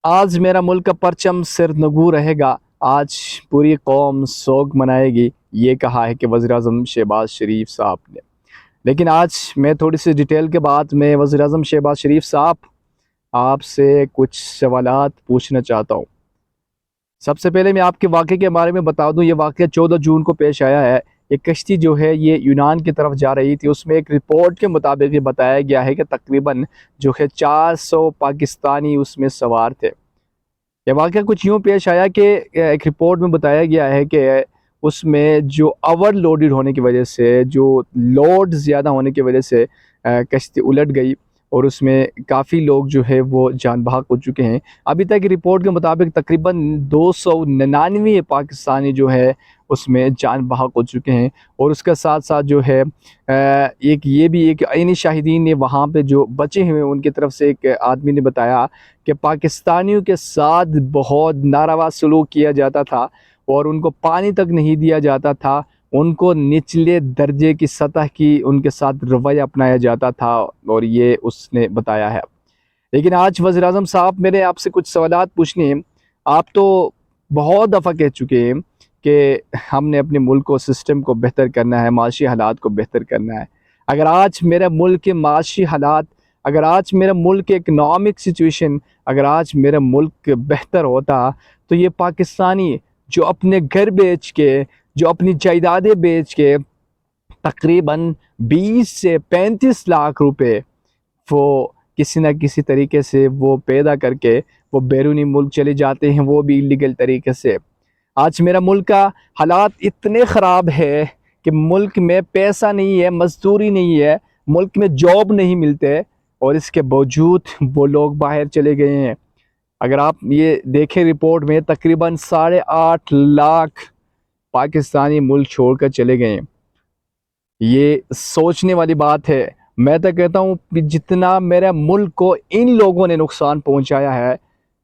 آج میرا ملک کا پرچم سر نگوں رہے گا، آج پوری قوم سوگ منائے گی، یہ کہا ہے کہ وزیر اعظم شہباز شریف صاحب نے۔ لیکن آج میں تھوڑی سی ڈیٹیل کے بعد میں وزیر اعظم شہباز شریف صاحب آپ سے کچھ سوالات پوچھنا چاہتا ہوں۔ سب سے پہلے میں آپ کے واقعے کے بارے میں بتا دوں، یہ واقعہ 14 جون کو پیش آیا ہے۔ ایک کشتی جو ہے یہ یونان کی طرف جا رہی تھی، اس میں ایک رپورٹ کے مطابق یہ بتایا گیا ہے کہ تقریباً جو ہے 400 پاکستانی اس میں سوار تھے۔ یہ واقعہ کچھ یوں پیش آیا کہ ایک رپورٹ میں بتایا گیا ہے کہ اس میں جو اوور لوڈڈ ہونے کی وجہ سے، جو لوڈ زیادہ ہونے کی وجہ سے کشتی الٹ گئی اور اس میں کافی لوگ جو ہے وہ جان بحق ہو چکے ہیں۔ ابھی تک رپورٹ کے مطابق تقریباً 299 پاکستانی جو ہے اس میں جان بحق ہو چکے ہیں، اور اس کے ساتھ ساتھ جو ہے ایک یہ بھی ایک عینی شاہدین نے وہاں پہ جو بچے ہوئے ان کی طرف سے ایک آدمی نے بتایا کہ پاکستانیوں کے ساتھ بہت ناروا سلوک کیا جاتا تھا اور ان کو پانی تک نہیں دیا جاتا تھا، ان کو نچلے درجے کی سطح کی ان کے ساتھ رویہ اپنایا جاتا تھا، اور یہ اس نے بتایا ہے۔ لیکن آج وزیر اعظم صاحب میرے آپ سے کچھ سوالات پوچھنے ہیں۔ آپ تو بہت دفعہ کہہ چکے ہیں کہ ہم نے اپنے ملک کو سسٹم کو بہتر کرنا ہے، معاشی حالات کو بہتر کرنا ہے۔ اگر آج میرا ملک کے معاشی حالات، اگر آج میرا ملک کے اکنامک سچویشن، اگر آج میرا ملک بہتر ہوتا تو یہ پاکستانی جو اپنے گھر بیچ کے، جو اپنی جائیدادیں بیچ کے تقریباً 20 سے 35 لاکھ روپے وہ کسی نہ کسی طریقے سے وہ پیدا کر کے وہ بیرونی ملک چلے جاتے ہیں، وہ بھی ایلیگل طریقے سے۔ آج میرا ملک کا حالات اتنے خراب ہے کہ ملک میں پیسہ نہیں ہے، مزدوری نہیں ہے، ملک میں جاب نہیں ملتے، اور اس کے باوجود وہ لوگ باہر چلے گئے ہیں۔ اگر آپ یہ دیکھیں رپورٹ میں تقریباً 8.5 لاکھ پاکستانی ملک چھوڑ کر چلے گئے ہیں۔ یہ سوچنے والی بات ہے۔ میں تو کہتا ہوں کہ جتنا میرے ملک کو ان لوگوں نے نقصان پہنچایا ہے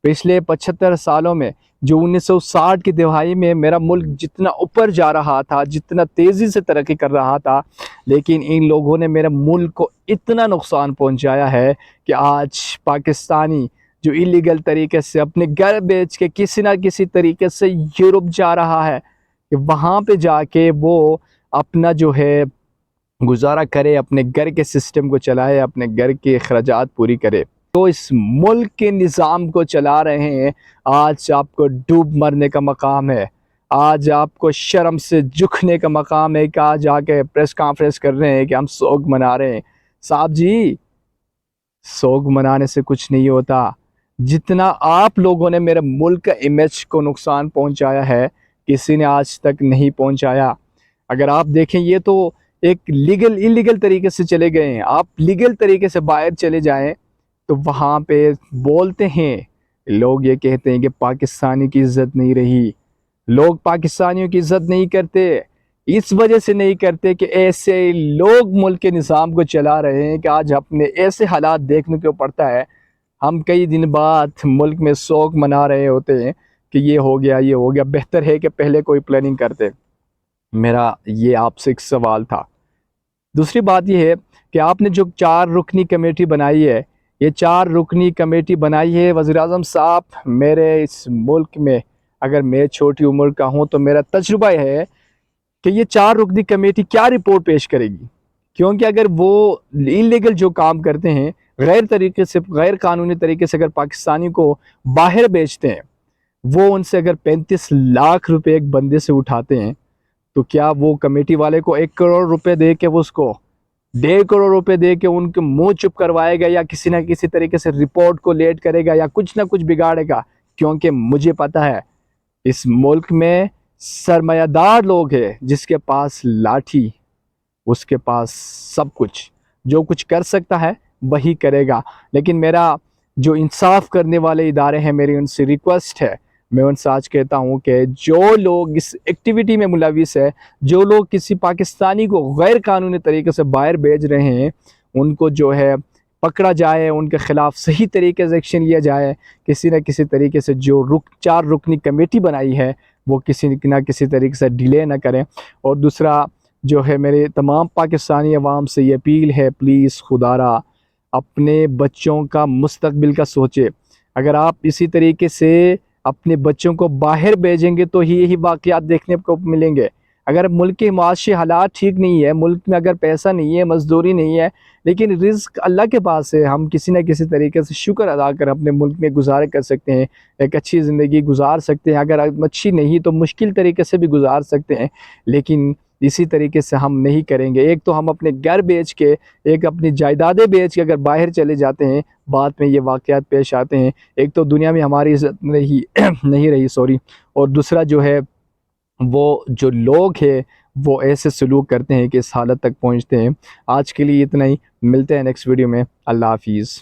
پچھلے 75 سالوں میں، جو 1960 کی دہائی میں میرا ملک جتنا اوپر جا رہا تھا، جتنا تیزی سے ترقی کر رہا تھا، لیکن ان لوگوں نے میرے ملک کو اتنا نقصان پہنچایا ہے کہ آج پاکستانی جو ایلیگل طریقے سے اپنے گھر بیچ کے کسی نہ کسی طریقے سے یورپ جا رہا ہے کہ وہاں پہ جا کے وہ اپنا جو ہے گزارا کرے، اپنے گھر کے سسٹم کو چلائے، اپنے گھر کے اخراجات پوری کرے، تو اس ملک کے نظام کو چلا رہے ہیں۔ آج آپ کو ڈوب مرنے کا مقام ہے، آج آپ کو شرم سے جھکنے کا مقام ہے کہ آج آ کے پریس کانفرنس کر رہے ہیں کہ ہم سوگ منا رہے ہیں۔ صاحب جی، سوگ منانے سے کچھ نہیں ہوتا۔ جتنا آپ لوگوں نے میرے ملک کا امیج کو نقصان پہنچایا ہے، کسی نے آج تک نہیں پہنچایا۔ اگر آپ دیکھیں یہ تو ایک ایلیگل طریقے سے چلے گئے ہیں، آپ لیگل طریقے سے باہر چلے جائیں تو وہاں پہ بولتے ہیں لوگ، یہ کہتے ہیں کہ پاکستانی کی عزت نہیں رہی، لوگ پاکستانیوں کی عزت نہیں کرتے۔ اس وجہ سے نہیں کرتے کہ ایسے لوگ ملک کے نظام کو چلا رہے ہیں کہ آج اپنے ایسے حالات دیکھنے کو پڑتا ہے۔ ہم کئی دن بعد ملک میں سوگ منا رہے ہوتے ہیں کہ یہ ہو گیا، یہ ہو گیا۔ بہتر ہے کہ پہلے کوئی پلاننگ کرتے۔ میرا یہ آپ سے ایک سوال تھا۔ دوسری بات یہ ہے کہ آپ نے جو 4 رکنی کمیٹی بنائی ہے، یہ 4 رکنی کمیٹی بنائی ہے وزیر اعظم صاحب، میرے اس ملک میں اگر میں چھوٹی عمر کا ہوں تو میرا تجربہ یہ ہے کہ یہ 4 رکنی کمیٹی کیا رپورٹ پیش کرے گی، کیونکہ اگر وہ انلیگل جو کام کرتے ہیں، غیر طریقے سے، غیر قانونی طریقے سے اگر پاکستانی کو باہر بیچتے ہیں، وہ ان سے اگر 35 لاکھ روپے ایک بندے سے اٹھاتے ہیں، تو کیا وہ کمیٹی والے کو 1 کروڑ روپے دے کے وہ اس کو 1.5 کروڑ روپے دے کے ان کے منہ چپ کروائے گا، یا کسی نہ کسی طریقے سے رپورٹ کو لیٹ کرے گا، یا کچھ نہ کچھ بگاڑے گا؟ کیونکہ مجھے پتا ہے اس ملک میں سرمایہ دار لوگ ہیں، جس کے پاس لاٹھی، اس کے پاس سب کچھ، جو کچھ کر سکتا ہے وہی کرے گا۔ لیکن میرا جو انصاف کرنے والے ادارے ہیں، میری ان سے ریکویسٹ ہے، میں ان سے آج کہتا ہوں کہ جو لوگ اس ایکٹیویٹی میں ملوث ہے، جو لوگ کسی پاکستانی کو غیر قانونی طریقے سے باہر بھیج رہے ہیں، ان کو جو ہے پکڑا جائے، ان کے خلاف صحیح طریقے سے ایکشن لیا جائے، کسی نہ کسی طریقے سے۔ جو 4 رکنی کمیٹی بنائی ہے وہ کسی نہ کسی طریقے سے ڈیلے نہ کریں۔ اور دوسرا جو ہے میرے تمام پاکستانی عوام سے یہ اپیل ہے، پلیز خدا را اپنے بچوں کا مستقبل کا سوچے۔ اگر آپ اسی طریقے سے اپنے بچوں کو باہر بھیجیں گے تو یہی واقعات دیکھنے کو ملیں گے۔ اگر ملک کے معاشی حالات ٹھیک نہیں ہے، ملک میں اگر پیسہ نہیں ہے، مزدوری نہیں ہے، لیکن رزق اللہ کے پاس ہے، ہم کسی نہ کسی طریقے سے شکر ادا کر اپنے ملک میں گزارے کر سکتے ہیں، ایک اچھی زندگی گزار سکتے ہیں۔ اگر اچھی نہیں تو مشکل طریقے سے بھی گزار سکتے ہیں، لیکن اسی طریقے سے ہم نہیں کریں گے۔ ایک تو ہم اپنے گھر بیچ کے، ایک اپنی جائیدادیں بیچ کے اگر باہر چلے جاتے ہیں، بعد میں یہ واقعات پیش آتے ہیں۔ ایک تو دنیا میں ہماری عزت نہیں رہی سوری، اور دوسرا جو ہے وہ جو لوگ ہیں وہ ایسے سلوک کرتے ہیں کہ اس حالت تک پہنچتے ہیں۔ آج کے لیے اتنا ہی، ملتے ہیں نیکسٹ ویڈیو میں۔ اللہ حافظ۔